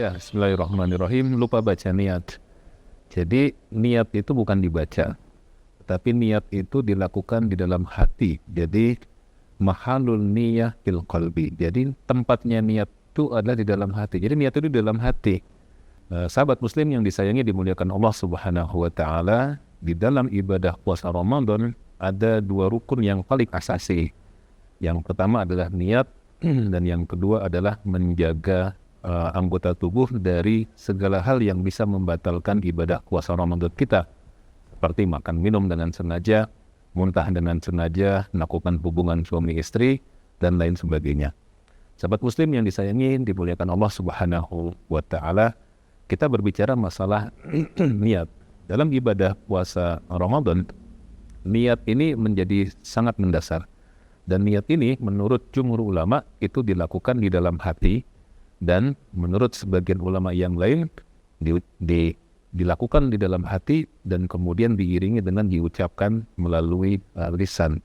Ya, bismillahirrahmanirrahim. Lupa baca niat. Jadi niat itu bukan dibaca, tapi niat itu dilakukan di dalam hati. Jadi mahalul niyah fil qalbi. Jadi tempatnya niat itu adalah di dalam hati. Jadi niat itu di dalam hati. Sahabat muslim yang disayangi dimuliakan Allah Subhanahu wa taala, di dalam ibadah puasa Ramadan ada dua rukun yang paling asasi. Yang pertama adalah niat dan yang kedua adalah menjaga anggota tubuh dari segala hal yang bisa membatalkan ibadah puasa Ramadan kita, seperti makan minum dengan sengaja, muntah dengan sengaja, melakukan hubungan suami istri, dan lain sebagainya. Sahabat muslim yang disayangi dimuliakan Allah Subhanahu wa taala, kita berbicara masalah niat. Dalam ibadah puasa Ramadan, niat ini menjadi sangat mendasar. Dan niat ini menurut jumhur ulama itu dilakukan di dalam hati, dan menurut sebagian ulama yang lain dilakukan di dalam hati dan kemudian diiringi dengan diucapkan melalui lisan.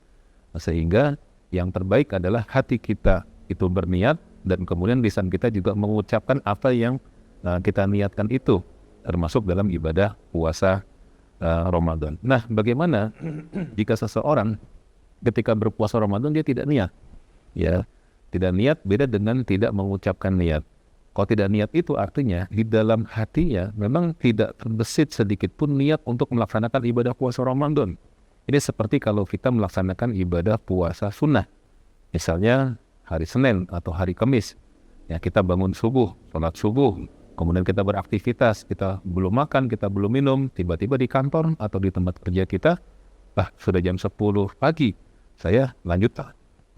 Sehingga yang terbaik adalah hati kita itu berniat dan kemudian lisan kita juga mengucapkan apa yang kita niatkan itu, termasuk dalam ibadah puasa Ramadan. Nah, bagaimana jika seseorang ketika berpuasa Ramadan dia tidak niat? Ya, tidak niat beda dengan tidak mengucapkan niat. Kalau tidak niat itu artinya di dalam hatinya memang tidak terbesit sedikit pun niat untuk melaksanakan ibadah puasa Ramadan. Ini seperti kalau kita melaksanakan ibadah puasa sunnah. Misalnya hari Senin atau hari Kamis. Ya, kita bangun subuh, sholat subuh, kemudian kita beraktivitas, kita belum makan, kita belum minum, tiba-tiba di kantor atau di tempat kerja kita, sudah jam 10 pagi, saya lanjut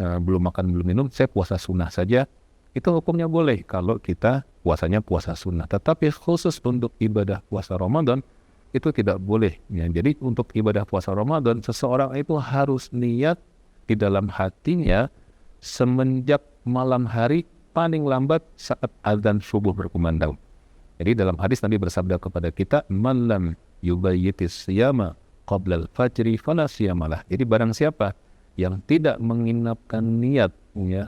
belum makan, belum minum, saya puasa sunnah saja. Itu hukumnya boleh kalau kita puasanya puasa sunnah. Tetapi khusus untuk ibadah puasa Ramadan, itu tidak boleh. Ya, jadi untuk ibadah puasa Ramadan, seseorang itu harus niat di dalam hatinya semenjak malam hari, paling lambat saat azan subuh berkumandang. Jadi dalam hadis Nabi bersabda kepada kita, "Man lam yubayyitis siyama qabla al-fajri fala siyamalah." Jadi barang siapa yang tidak menginapkan niat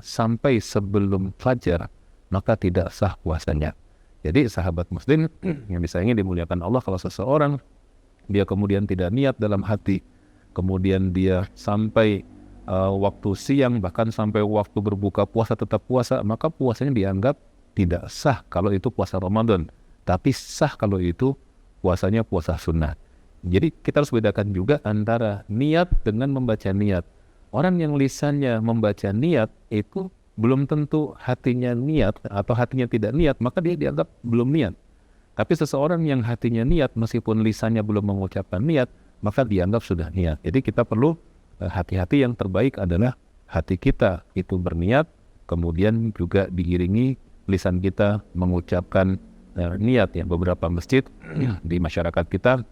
sampai sebelum fajar, maka tidak sah puasanya. Jadi sahabat muslim yang disayangi dimuliakan Allah, kalau seseorang dia kemudian tidak niat dalam hati, kemudian dia sampai waktu siang, bahkan sampai waktu berbuka puasa tetap puasa, maka puasanya dianggap tidak sah kalau itu puasa Ramadan, tapi sah kalau itu puasanya puasa sunnah. Jadi kita harus bedakan juga antara niat dengan membaca niat. Orang yang lisannya membaca niat itu belum tentu hatinya niat, atau hatinya tidak niat, maka dia dianggap belum niat. Tapi seseorang yang hatinya niat meskipun lisannya belum mengucapkan niat, maka dianggap sudah niat. Jadi kita perlu hati-hati, yang terbaik adalah hati kita itu berniat, kemudian juga diiringi lisan kita mengucapkan niat. Ya, beberapa masjid di masyarakat kita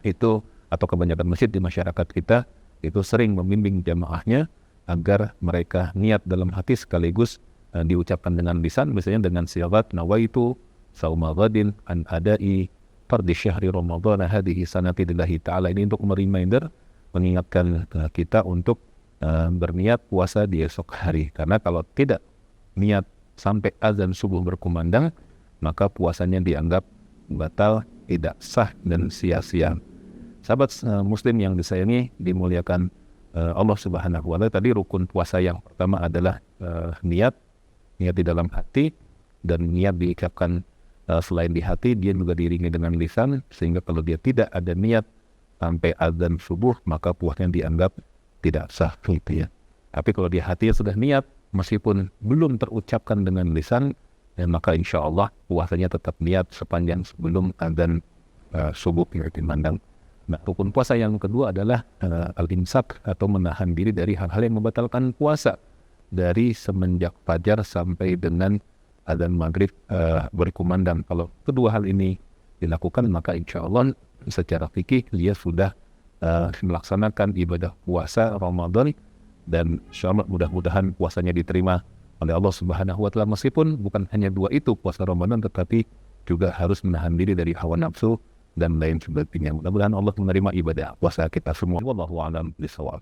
itu, atau kebanyakan masjid di masyarakat kita itu sering membimbing jamaahnya agar mereka niat dalam hati sekaligus diucapkan dengan lisan, misalnya dengan syahadat nawaitu sauma ghadin an adai fardhi syahri ramadhan hadhihi sanati lillahi ta'ala. Ini untuk reminder, mengingatkan kita untuk berniat puasa di esok hari. Karena kalau tidak niat sampai azan subuh berkumandang, maka puasanya dianggap batal, tidak sah dan sia-sia. Sahabat muslim yang disayangi dimuliakan Allah Subhanahu wa taala, tadi rukun puasa yang pertama adalah niat di dalam hati, dan niat diucapkan selain di hati, dia juga diiringi dengan lisan, sehingga kalau dia tidak ada niat sampai azan subuh, maka puasanya dianggap tidak sah gitu ya. Tapi kalau di hati sudah niat meskipun belum terucapkan dengan lisan, maka insya Allah puasanya tetap niat sepanjang sebelum azan subuh dimandang. Nah, rukun puasa yang kedua adalah al-imsak, atau menahan diri dari hal-hal yang membatalkan puasa, dari semenjak fajar sampai dengan adzan maghrib berkumandang. Kalau kedua hal ini dilakukan, maka insya Allah secara fikih dia sudah melaksanakan ibadah puasa Ramadan, dan insya Allah mudah-mudahan puasanya diterima oleh Allah Subhanahu wa taala, meskipun bukan hanya dua itu puasa Ramadan, tetapi juga harus menahan diri dari hawa nafsu dan lain sebagainya. Mudah-mudahan Allah menerima ibadah puasa kita semua. Wallahu a'lam bishawab.